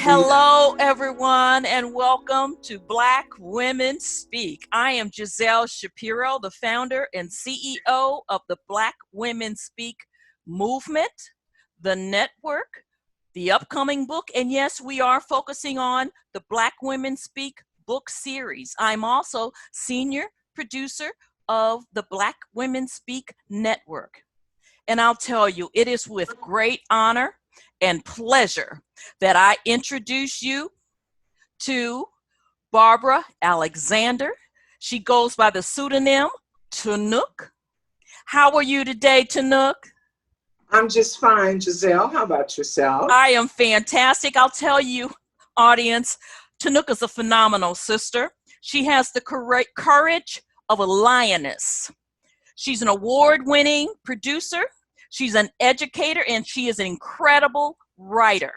Hello, everyone, and welcome to Black Women Speak. I am Giselle Shapiro, the founder and CEO of the Black Women Speak movement, the network, the upcoming book, and yes, we are focusing on the Black Women Speak book series. I'm also senior producer of the Black Women Speak network. And I'll tell you, it is with great honor and pleasure that I introduce you to Barbara Alexander. She goes by the pseudonym Tanook. How are you today, Tanook? I'm just fine, Giselle. How about yourself? I am fantastic. I'll tell you, audience, Tanook is a phenomenal sister. She has the courage of a lioness. She's an award-winning producer. She's an educator, and she is an incredible writer.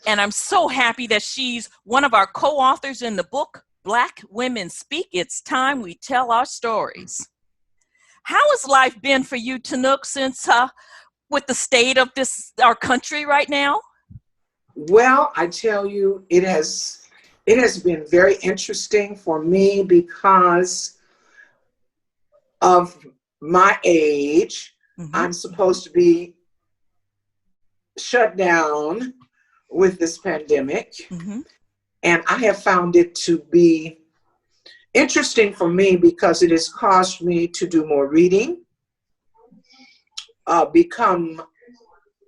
And I'm so happy that she's one of our co-authors in the book, Black Women Speak. It's time we tell our stories. How has life been for you, Tanook, since with the state of our country right now? Well, I tell you, it has been very interesting for me because of my age. Mm-hmm. I'm supposed to be shut down with this pandemic. Mm-hmm. And I have found it to be interesting for me because it has caused me to do more reading, become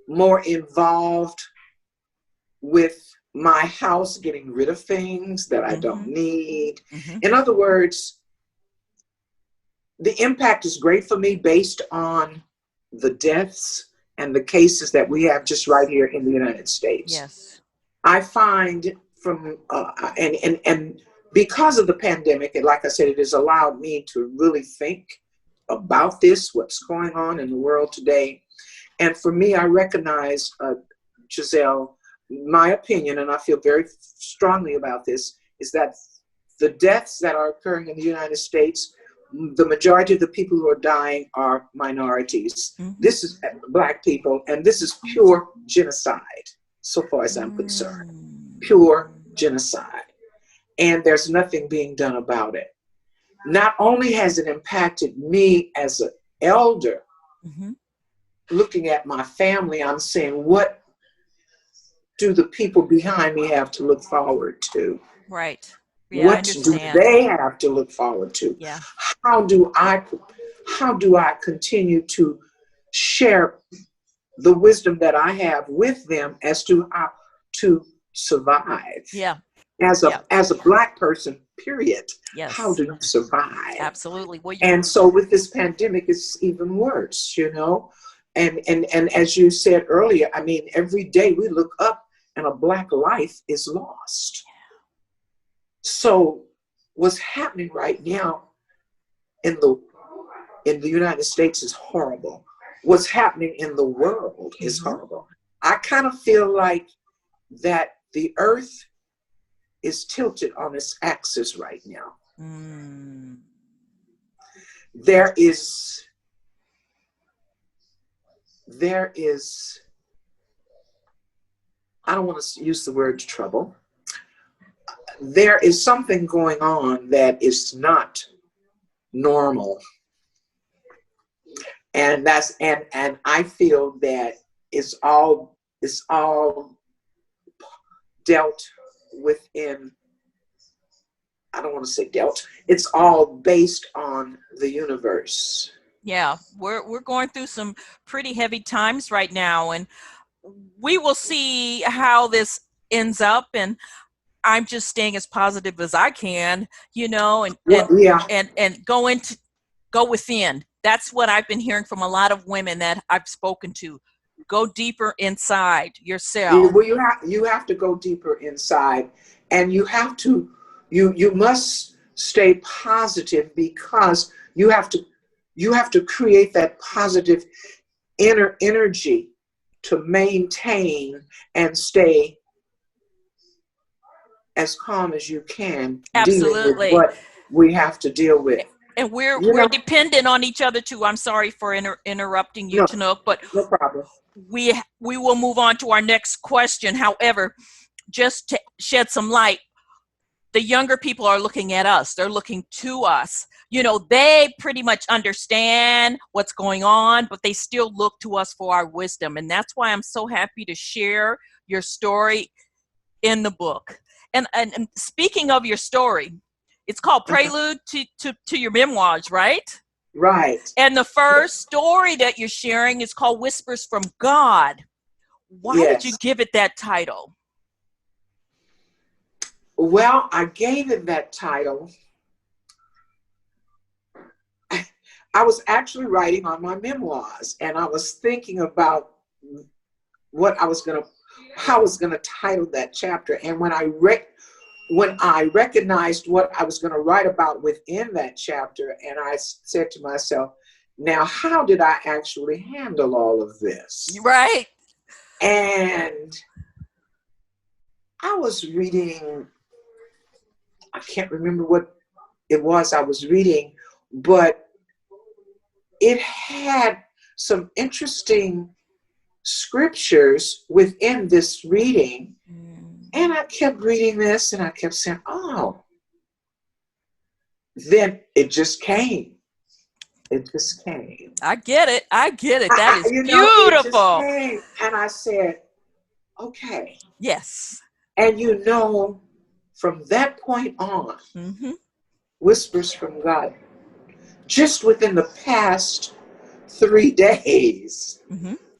more involved with my house, getting rid of things that I don't need. Mm-hmm. In other words, the impact is great for me based on the deaths and the cases that we have just right here in the United States. Yes. I find from, and because of the pandemic, and like I said, it has allowed me to really think about this, what's going on in the world today. And for me, I recognize, Giselle, my opinion, and I feel very strongly about this, is that the deaths that are occurring in the United States, the majority of the people who are dying are minorities. Mm-hmm. This is Black people, and this is pure genocide, so far as I'm concerned. Pure genocide. And there's nothing being done about it. Not only has it impacted me as an elder, looking at my family, I'm saying, what do the people behind me have to look forward to? Right. Yeah, what do they have to look forward to? Yeah. How do I continue to share the wisdom that I have with them as to how to survive? Yeah. As a Black person, period. Yes. How do you survive? Absolutely. Well, and so with this pandemic, it's even worse, you know? And as you said earlier, I mean, every day we look up and a Black life is lost. So what's happening right now in the United States is horrible. What's happening in the world is horrible. I kind of feel like that the earth is tilted on its axis right now. There is, I don't want to use the word trouble. There is something going on that is not normal. And I feel that it's all dealt within, I don't want to say dealt, it's all based on the universe. Yeah, we're going through some pretty heavy times right now, and we will see how this ends up, and I'm just staying as positive as I can, you know, and go within. That's what I've been hearing from a lot of women that I've spoken to. Go deeper inside yourself. Well, you have to go deeper inside, and you must stay positive, because you have to create that positive inner energy to maintain and stay as calm as you can. Absolutely. Dealing with what we have to deal with. And we're dependent on each other too. I'm sorry for interrupting you, Tanook, but no problem. we will move on to our next question. However, just to shed some light, the younger people are looking at us. They're looking to us. You know, they pretty much understand what's going on, but they still look to us for our wisdom. And that's why I'm so happy to share your story in the book. And speaking of your story, it's called Prelude to your memoirs, right? Right. And the first story that you're sharing is called Whispers from God. Why did you give it that title? Well, I gave it that title. I was actually writing on my memoirs, and I was thinking about how I was going to title that chapter. And when I recognized what I was going to write about within that chapter, and I said to myself, now, how did I actually handle all of this? Right. And I was reading, I can't remember what it was I was reading, but it had some interesting scriptures within this reading. And I kept reading this and I kept saying, oh, then it just came. It just came. I get it. That is beautiful. It just came. And I said, okay. Yes. And from that point on, Whispers from God, just within the past 3 days,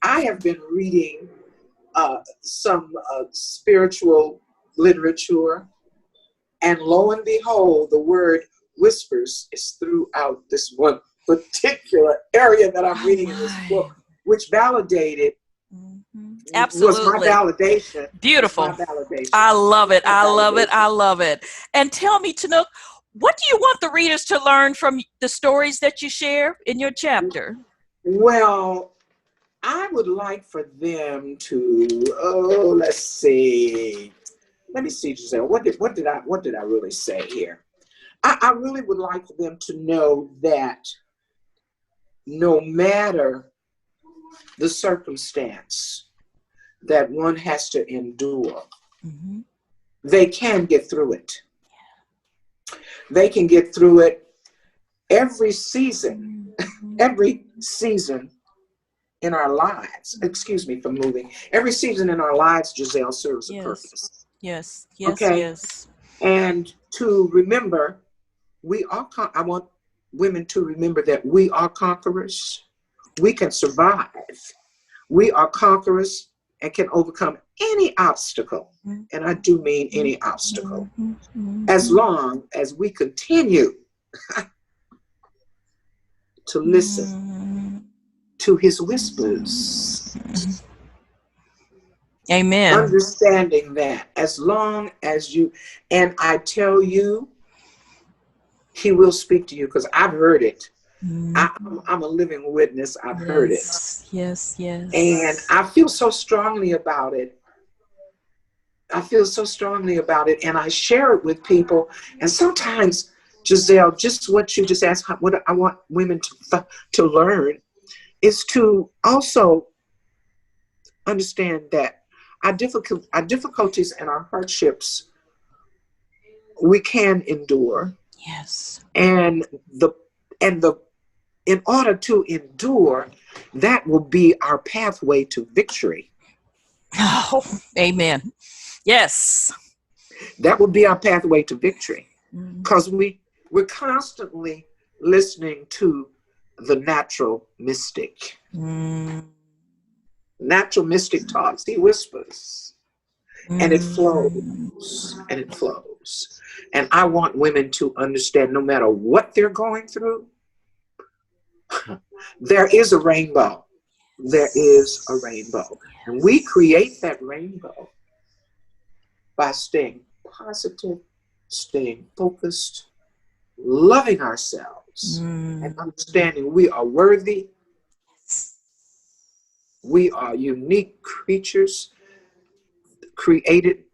I have been reading some spiritual literature, and lo and behold, the word whispers is throughout this one particular area that I'm reading in this book, which validated, absolutely, was my validation. Beautiful. My validation. I love it. I love it. And tell me, Tanook, what do you want the readers to learn from the stories that you share in your chapter? Well, I would like for them to, let me see, Giselle, what did I really say here? I really would like for them to know that no matter the circumstance that one has to endure, they can get through it. They can get through it every season in our lives. Excuse me for moving. Every season in our lives, Giselle, serves a purpose. Yes. Okay? Yes. And to remember, I want women to remember that we are conquerors. We can survive. We are conquerors and can overcome any obstacle. And I do mean any obstacle. As long as we continue to listen to his whispers. Amen. Understanding that as long as you, and I tell you, he will speak to you, because I've heard it. I'm a living witness. I've heard it. Yes. And I feel so strongly about it. And I share it with people. And sometimes, Giselle, just what you just asked, what I want women to learn is to also understand that our difficulties and our hardships, we can endure. Yes. And in order to endure, that will be our pathway to victory. Oh, amen. Yes. That will be our pathway to victory. Because we're constantly listening to the natural mystic. Natural mystic talks. He whispers. And it flows. And it flows. And I want women to understand, no matter what they're going through, there is a rainbow. There is a rainbow. And we create that rainbow by staying positive, staying focused, loving ourselves, and understanding we are worthy. We are unique creatures created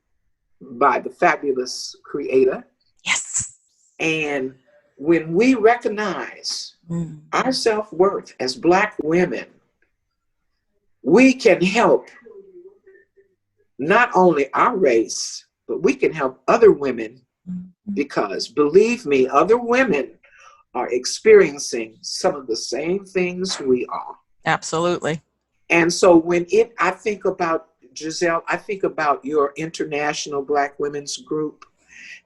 by the fabulous Creator. Yes. And when we recognize our self-worth as Black women, we can help not only our race, but we can help other women, because believe me, other women are experiencing some of the same things we are. Absolutely. And so I think about, Giselle, I think about your International Black Women's Group.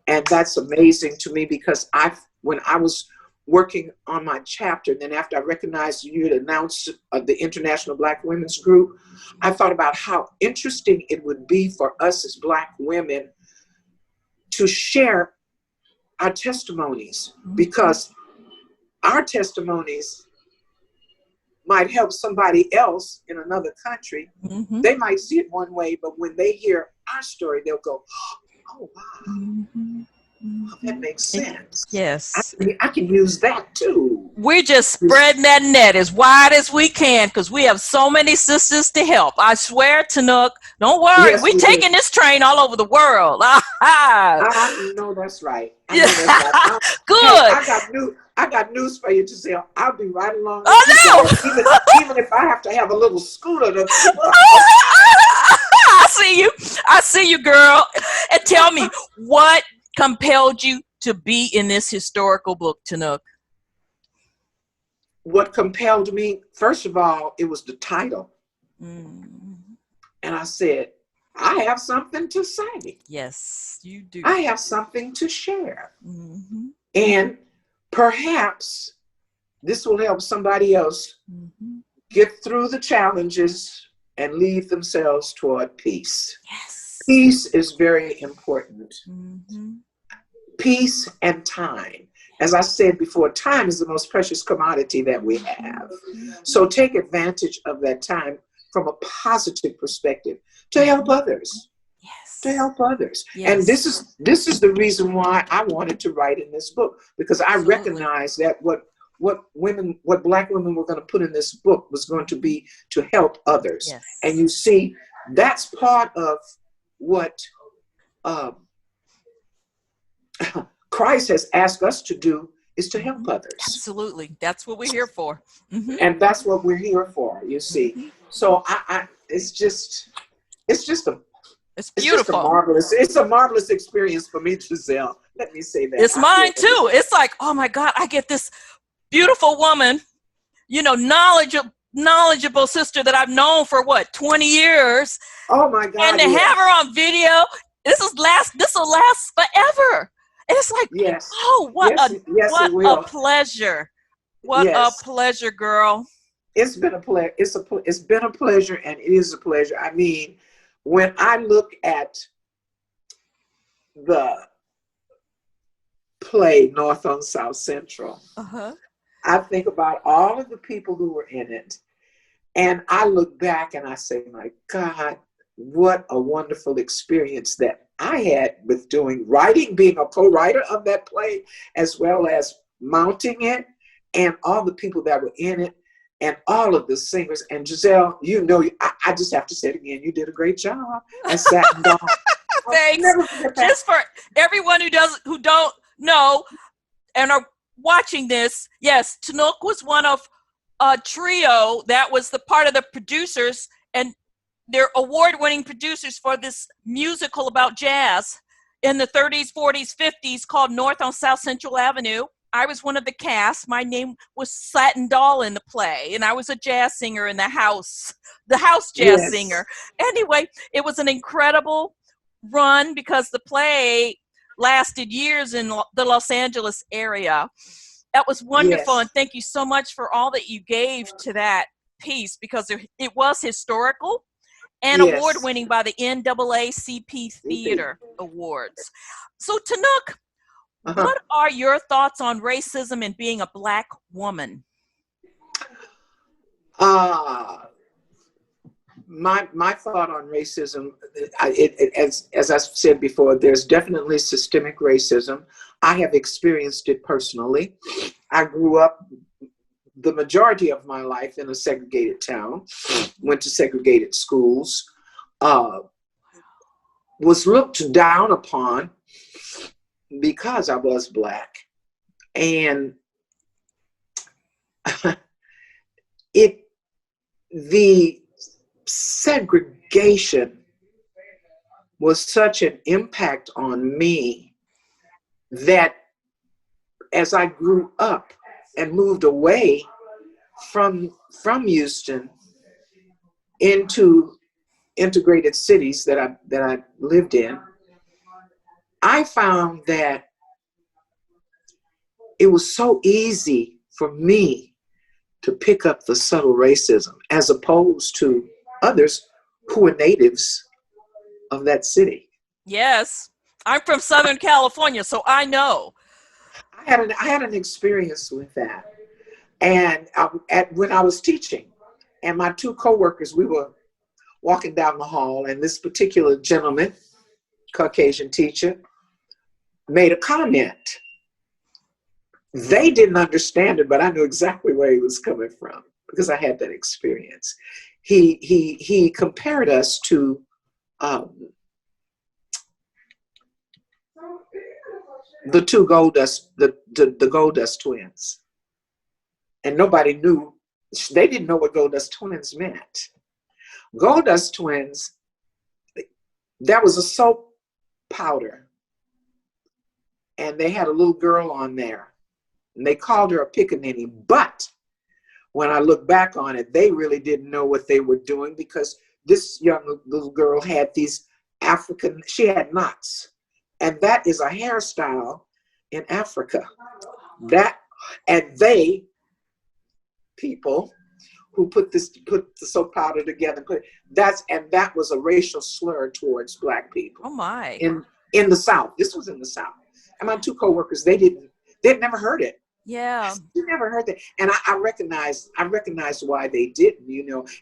And that's amazing to me, because when I was working on my chapter, and then after I recognized you had announced the International Black Women's Group, I thought about how interesting it would be for us as Black women to share our testimonies, because our testimonies might help somebody else in another country. Mm-hmm. They might see it one way, but when they hear our story, they'll go, oh, wow. Mm-hmm. Oh, that makes sense. Yes. I can use that too. We're just spreading that net as wide as we can, because we have so many sisters to help. I swear, Tanook, don't worry. Yes, We're taking this train all over the world. I know that's right. I know that's right. Good. Hey, I got news for you, Giselle. I'll be right along with you Oh, guys, no. even if I have to have a little scooter to I see you, girl. And tell me, what compelled you to be in this historical book, Tanook? What compelled me, first of all, it was the title. Mm. And I said, I have something to say. Yes, you do. I have something to share. Mm-hmm. And perhaps this will help somebody else get through the challenges and lead themselves toward peace. Yes. Peace is very important. Mm-hmm. Peace and time. As I said before, time is the most precious commodity that we have. So take advantage of that time from a positive perspective to help others. Yes. To help others. Yes. And this is the reason why I wanted to write in this book, because I recognize that what Black women were going to put in this book was going to be to help others. Yes. And you see, that's part of what Christ has asked us to do, is to help others. Absolutely. That's what we're here for. Mm-hmm. And that's what we're here for, you see. Mm-hmm. So it's beautiful. It's a marvelous experience for me, Giselle. Let me say that. It's mine too. It's like, oh my God, I get this beautiful woman, knowledgeable sister that I've known for 20 years. Oh my God. And to have her on video, this will last forever. And it's like, oh, what a pleasure. What a pleasure, girl. It's been a pleasure. It's been a pleasure, and it is a pleasure. I mean, when I look at the play North on South Central, I think about all of the people who were in it, and I look back and I say, my God, what a wonderful experience that I had with writing, being a co-writer of that play, as well as mounting it, and all the people that were in it, and all of the singers. And Giselle, I just have to say it again, you did a great job at Satin Dawn. Thanks. Just for everyone who don't know and are watching this, yes, Tanook was one of a trio that was the part of the producers, and they're award-winning producers for this musical about jazz in the 30s, 40s, 50s called North on South Central Avenue. I was one of the cast. My name was Satin Doll in the play, and I was a jazz singer in the house jazz singer. Anyway, it was an incredible run because the play lasted years in the Los Angeles area. That was wonderful, and thank you so much for all that you gave to that piece, because it was historical and award-winning by the NAACP Theater Awards. So, Tanook, what are your thoughts on racism and being a Black woman? My thought on racism, as I said before, there's definitely systemic racism. I have experienced it personally. I grew up the majority of my life in a segregated town, went to segregated schools, was looked down upon because I was Black. And the segregation was such an impact on me that as I grew up and moved away from Houston into integrated cities that I lived in, I found that it was so easy for me to pick up the subtle racism as opposed to others who were natives of that city. Yes. I'm from Southern California, so I know. I had an experience with that. And when I was teaching, and my two coworkers, we were walking down the hall, and this particular gentleman, Caucasian teacher, made a comment. They didn't understand it, but I knew exactly where he was coming from because I had that experience. He compared us to the two the Gold Dust twins, and nobody knew. They didn't know what Gold Dust twins meant. Gold Dust twins, that was a soap powder, and they had a little girl on there, and they called her a pickaninny. But when I look back on it, they really didn't know what they were doing because this young little girl had these she had knots, and that is a hairstyle in Africa. They people who put the soap powder together, that was a racial slur towards Black people. Oh my! In the South, this was in the South, and my two coworkers, they'd never heard it. Yeah, they never heard that, and I recognized why they didn't,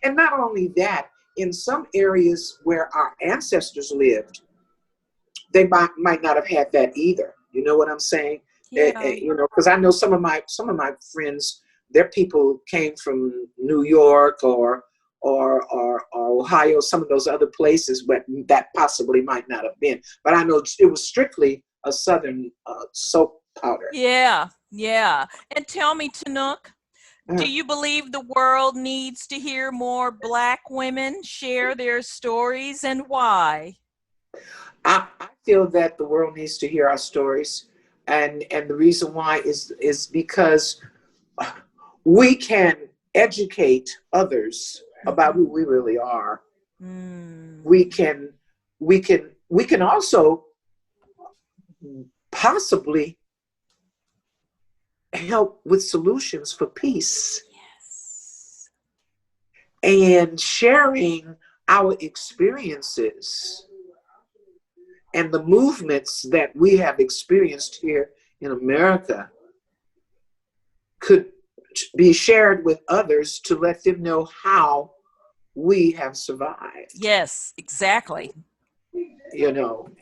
and not only that, in some areas where our ancestors lived, they might not have had that either. You know what I'm saying? yeah. Because I know some of my friends, their people came from New York or Ohio, some of those other places, but that possibly might not have been. But I know it was strictly a Southern soap powder. Yeah, yeah. And tell me, Tanook, do you believe the world needs to hear more Black women share their stories, and why? I feel that the world needs to hear our stories, and the reason why is because we can educate others about who we really are. We can also possibly help with solutions for peace. Yes. And sharing our experiences and the movements that we have experienced here in America could be shared with others to let them know how we have survived. Yes, exactly.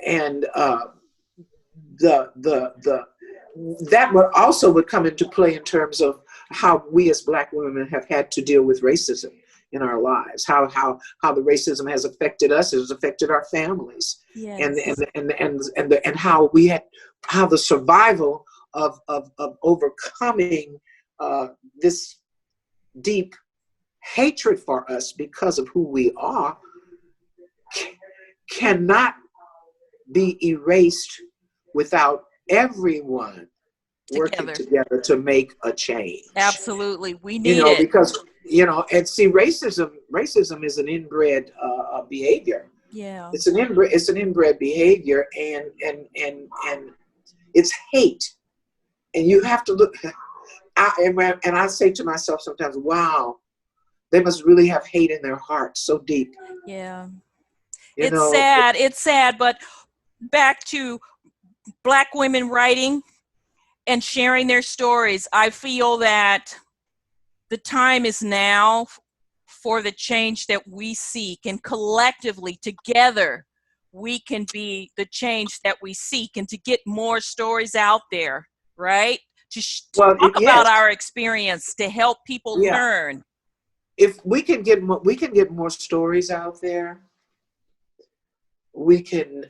And that would come into play in terms of how we as Black women have had to deal with racism in our lives, how the racism has affected us, it has affected our families. Yes. And how the survival of overcoming this deep hatred for us because of who we are cannot be erased without everyone working together to make a change. Absolutely, we need it. Because and see, racism is an inbred behavior. Yeah, it's an inbred behavior, and it's hate, and you have to look. And I say to myself sometimes, wow, they must really have hate in their heart so deep. Yeah, it's sad, but back to Black women writing and sharing their stories. I feel that the time is now for the change that we seek, and collectively together we can be the change that we seek, and to get more stories out there, right? To talk about our experience, to help people learn. If we can get more stories out there, we can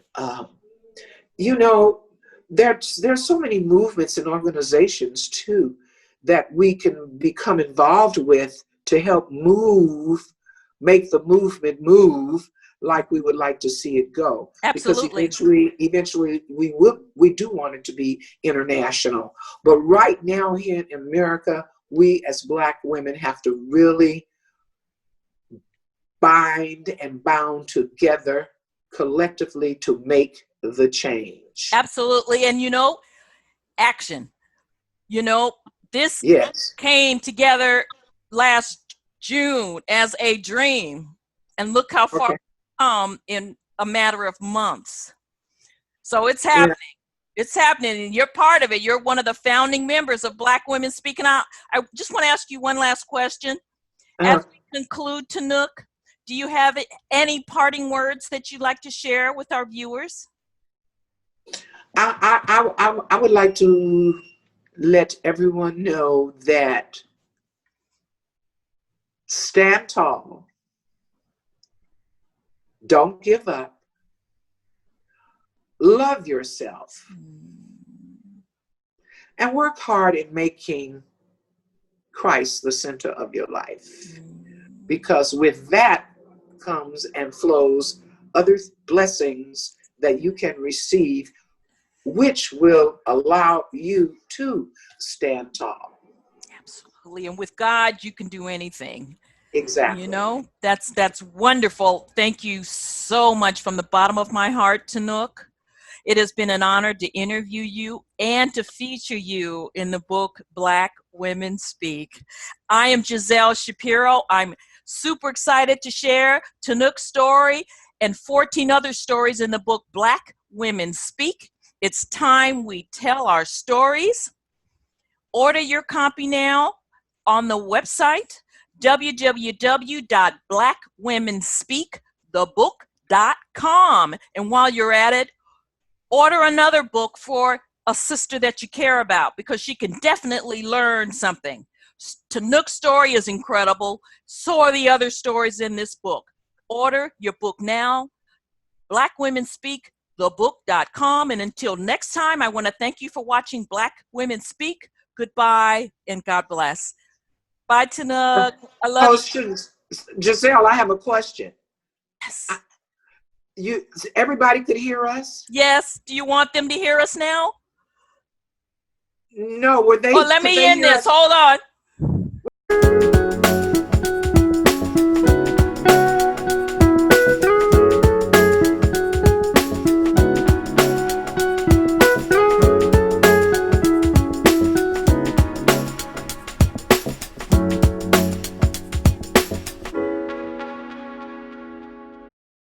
there's so many movements and organizations too that we can become involved with to help move make the movement move like we would like to see it go. Absolutely. Because eventually we do want it to be international. But right now here in America, we as Black women have to really bind and bound together collectively to make the change. Absolutely. And action. This Yes. came together last June as a dream. And look how far Okay. we've come in a matter of months. So it's Yeah. happening. It's happening, and you're part of it. You're one of the founding members of Black Women Speaking Out. I just want to ask you one last question. As we conclude, Tanook, do you have any parting words that you'd like to share with our viewers? I would like to let everyone know that stand tall, don't give up, love yourself, and work hard in making Christ the center of your life. Because with that comes and flows other blessings that you can receive, which will allow you to stand tall. Absolutely. And with God, you can do anything. Exactly. That's wonderful. Thank you so much from the bottom of my heart, Tanook. It has been an honor to interview you and to feature you in the book, Black Women Speak. I am Giselle Shapiro. I'm super excited to share Tanook's story and 14 other stories in the book, Black Women Speak. It's time we tell our stories. Order your copy now on the website, www.blackwomenspeakthebook.com. And while you're at it, order another book for a sister that you care about, because she can definitely learn something. Tanook's story is incredible. So are the other stories in this book. Order your book now, blackwomenspeakthebook.com. And until next time, I want to thank you for watching Black Women Speak. Goodbye and God bless. Bye, Tanook. I love you. Giselle, I have a question. Yes. Everybody could hear us? Yes. Do you want them to hear us now? No, would they? Oh, let Could me they end hear this. us? Hold on.